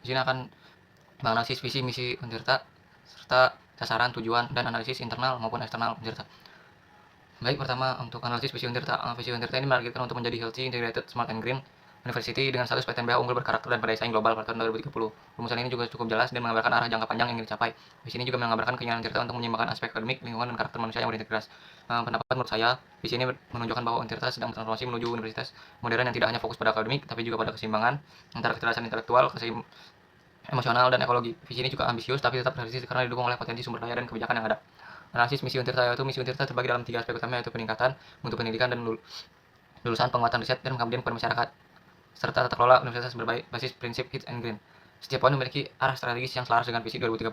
Di sini akan menganalisis visi misi Untirta serta sasaran, tujuan, dan analisis internal maupun eksternal Untirta. Baik, pertama untuk analisis visi Untirta. Visi Untirta ini menargetkan untuk menjadi healthy, integrated, smart and green University dengan status PTNBH unggul berkarakter dan pada saing global pada tahun 2030. Rumusan ini juga cukup jelas dan menggambarkan arah jangka panjang yang ingin dicapai. Visi ini juga menggambarkan keinginan Untirta untuk menyeimbangkan aspek akademik, lingkungan, dan karakter manusia yang berintegritas. Pendapat menurut saya, visi ini menunjukkan bahwa Untirta sedang bertransformasi menuju universitas modern yang tidak hanya fokus pada akademik, tapi juga pada keseimbangan antara kecerdasan intelektual, emosional, dan ekologi. Visi ini juga ambisius, tapi tetap realistis karena didukung oleh potensi sumber daya dan kebijakan yang ada. Analisis misi Untirta yaitu misi Untirta terbagi dalam 3 aspek utama, yaitu peningkatan mutu pendidikan dan lulusan, penguatan riset, dan pengabdian kepada masyarakat, serta tata kelola universitas berbasis prinsip hit and green. Setiap poin memiliki arah strategis yang selaras dengan visi 2030.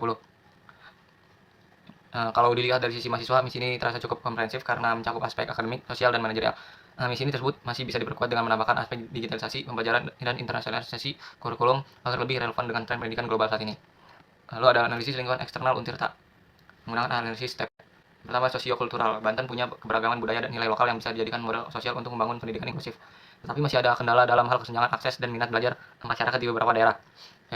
Kalau dilihat dari sisi mahasiswa, misi ini terasa cukup komprehensif karena mencakup aspek akademik, sosial, dan manajerial. Misi ini tersebut masih bisa diperkuat dengan menambahkan aspek digitalisasi, pembelajaran, dan internasionalisasi kurikulum agar lebih relevan dengan tren pendidikan global saat ini. Lalu ada analisis lingkungan eksternal Untirta menggunakan analisis step. Pertama, sosiokultural. Banten punya keberagaman budaya dan nilai lokal yang bisa dijadikan model sosial untuk membangun pendidikan inklusif. Tetapi masih ada kendala dalam hal kesenjangan akses dan minat belajar masyarakat di beberapa daerah.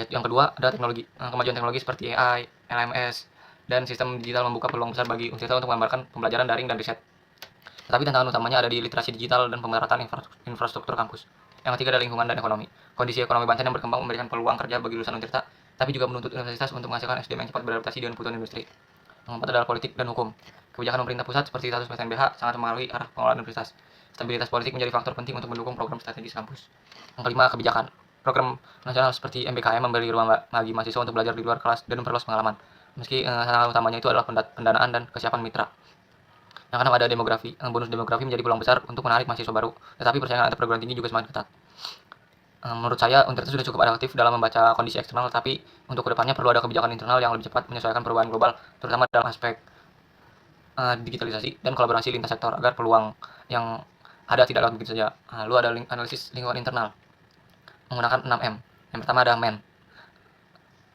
Yang kedua, ada teknologi. Kemajuan teknologi seperti AI, LMS, dan sistem digital membuka peluang besar bagi Untirta untuk mengembangkan pembelajaran daring dan riset. Tetapi tantangan utamanya ada di literasi digital dan pemerataan infrastruktur kampus. Yang ketiga ada lingkungan dan ekonomi. Kondisi ekonomi Banten yang berkembang memberikan peluang kerja bagi lulusan Untirta, tapi juga menuntut universitas untuk menghasilkan SDM yang cepat beradaptasi dengan kebutuhan industri. Yang keempat adalah politik dan hukum. Kebijakan pemerintah pusat seperti status PTNBH sangat mempengaruhi arah pengelolaan universitas. Stabilitas politik menjadi faktor penting untuk mendukung program strategis kampus. Yang kelima, kebijakan. Program nasional seperti MBKM memberi ruang bagi mahasiswa untuk belajar di luar kelas dan memperluas pengalaman. Meski hal utamanya itu adalah pendanaan dan kesiapan mitra. Yang keenam ada demografi. Bonus demografi menjadi peluang besar untuk menarik mahasiswa baru, tetapi persaingan antar perguruan tinggi juga semakin ketat. Menurut saya, Untirta sudah cukup adaptif dalam membaca kondisi eksternal, tapi untuk kedepannya perlu ada kebijakan internal yang lebih cepat menyesuaikan perubahan global, terutama dalam aspek digitalisasi dan kolaborasi lintas sektor agar peluang yang ada tidak lewat begitu saja. Lalu ada analisis lingkungan internal menggunakan 6M. Yang pertama ada MEN.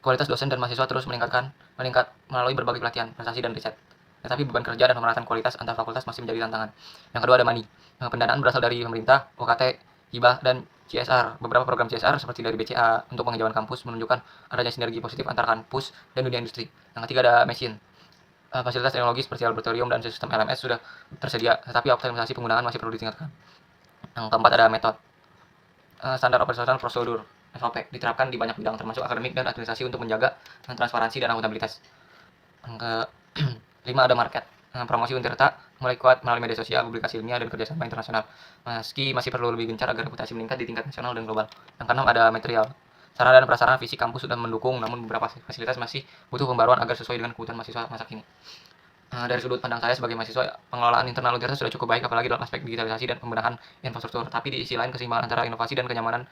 Kualitas dosen dan mahasiswa terus meningkat melalui berbagai pelatihan, prestasi, dan riset. Tetapi beban kerja dan pemerataan kualitas antar fakultas masih menjadi tantangan. Yang kedua ada money. Pendanaan berasal dari pemerintah, UKT, hibah, dan CSR. Beberapa program CSR seperti dari BCA untuk penghijauan kampus menunjukkan adanya sinergi positif antara kampus dan dunia industri. Yang ketiga ada machine. Fasilitas teknologi seperti laboratorium dan sistem LMS sudah tersedia, tetapi optimalisasi penggunaan masih perlu ditingkatkan. Yang keempat ada metode. Standar operasional prosedur SOP diterapkan di banyak bidang termasuk akademik dan administrasi untuk menjaga transparansi dan akuntabilitas. Yang kelima ada market. Promosi Untirta mulai kuat melalui media sosial, publikasi ilmiah, dan kerjasama internasional. Meski masih perlu lebih gencar agar reputasi meningkat di tingkat nasional dan global. Yang keenam ada material. Sarana dan prasarana fisik kampus sudah mendukung, namun beberapa fasilitas masih butuh pembaruan agar sesuai dengan kebutuhan mahasiswa masa kini. Dari sudut pandang saya sebagai mahasiswa, pengelolaan internal Untirta sudah cukup baik, apalagi dalam aspek digitalisasi dan pembenahan infrastruktur. Tapi di sisi lain, keseimbangan antara inovasi dan kenyamanan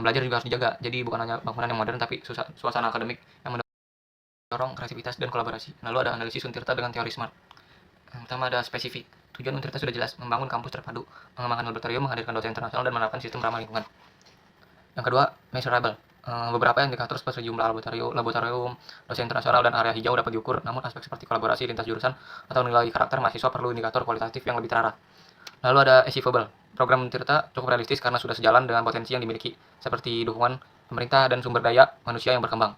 belajar juga harus dijaga. Jadi bukan hanya bangunan yang modern, tapi suasana akademik yang mendorong kreativitas dan kolaborasi. Lalu ada analisis Untirta dengan teori SMART. Yang pertama ada spesifik. Tujuan Untirta sudah jelas, membangun kampus terpadu, mengembangkan laboratorium, menghadirkan dosen internasional, dan menerapkan sistem ramah lingkungan. Yang kedua, measurable. Beberapa indikator seperti jumlah laboratorium, dosen internasional, dan area hijau dapat diukur, namun aspek seperti kolaborasi lintas jurusan atau nilai karakter mahasiswa perlu indikator kualitatif yang lebih terarah. Lalu ada achievable. Program Untirta cukup realistis karena sudah sejalan dengan potensi yang dimiliki, seperti dukungan pemerintah dan sumber daya manusia yang berkembang.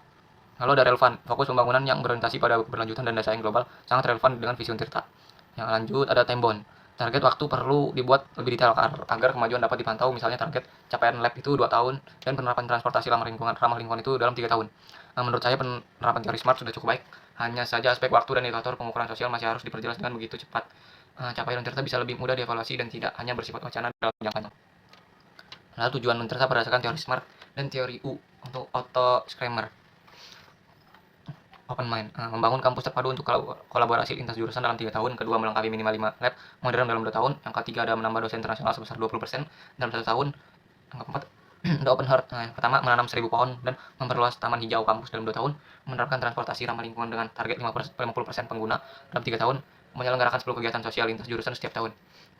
Lalu ada relevan. Fokus pembangunan yang berorientasi pada keberlanjutan dan daya saing global sangat relevan dengan visi Untirta. Yang lanjut ada time bound. Target waktu perlu dibuat lebih detail agar kemajuan dapat dipantau, misalnya target capaian lab itu 2 tahun dan penerapan transportasi ramah lingkungan itu dalam 3 tahun. Menurut saya penerapan teori SMART sudah cukup baik, hanya saja aspek waktu dan indikator pengukuran sosial masih harus diperjelas dengan begitu cepat. Capaian Untirta bisa lebih mudah dievaluasi dan tidak hanya bersifat wacana dalam jangka panjang. Lalu tujuan Untirta berdasarkan teori SMART dan teori U untuk Otto Screamer. Open Mind, membangun kampus terpadu untuk kolaborasi lintas jurusan dalam 3 tahun. Kedua, melengkapi minimal 5 lab modern dalam 2 tahun. Yang ketiga, ada menambah dosen internasional sebesar 20% dalam 1 tahun. Yang keempat, ada Open Heart. Yang pertama, menanam 1000 pohon dan memperluas taman hijau kampus dalam 2 tahun. Menerapkan transportasi ramah lingkungan dengan target 50% pengguna dalam 3 tahun. Menyelenggarakan 10 kegiatan sosial lintas jurusan setiap tahun.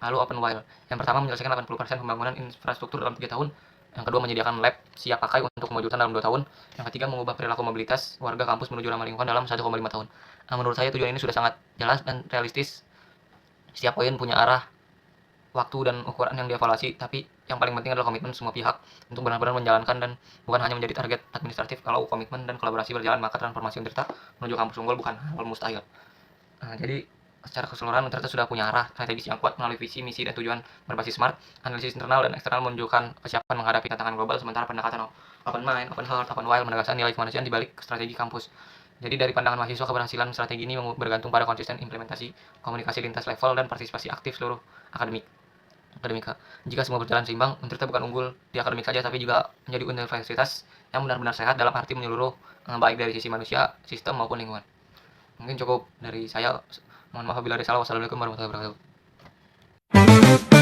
Lalu Open Wild. Yang pertama, menyelesaikan 80% pembangunan infrastruktur dalam 3 tahun. Yang kedua, menyediakan lab siap pakai untuk kemajuan dalam 2 tahun. Yang ketiga, mengubah perilaku mobilitas warga kampus menuju ramah lingkungan dalam 1,5 tahun. Menurut saya tujuan ini sudah sangat jelas dan realistis. Setiap poin punya arah, waktu, dan ukuran yang dievaluasi, tapi yang paling penting adalah komitmen semua pihak untuk benar-benar menjalankan dan bukan hanya menjadi target administratif. Kalau komitmen dan kolaborasi berjalan, maka transformasi Untirta menuju kampus unggul bukan hal mustahil. Jadi secara keseluruhan Untirta sudah punya arah strategis yang kuat melalui visi, misi, dan tujuan berbasis SMART. Analisis internal dan eksternal menunjukkan kesiapan menghadapi tantangan global, sementara pendekatan open mind, open heart, open wild menegaskan nilai kemanusiaan di balik strategi kampus. Jadi dari pandangan mahasiswa, keberhasilan strategi ini bergantung pada konsisten implementasi, komunikasi lintas level, dan partisipasi aktif seluruh akademika. Jika semua berjalan seimbang, Untirta bukan unggul di akademik saja, tapi juga menjadi universitas yang benar-benar sehat dalam arti menyeluruh, baik dari sisi manusia, sistem, maupun lingkungan. Mungkin cukup dari saya. Mohon maaf bila ada salah. Wassalamualaikum warahmatullahi wabarakatuh.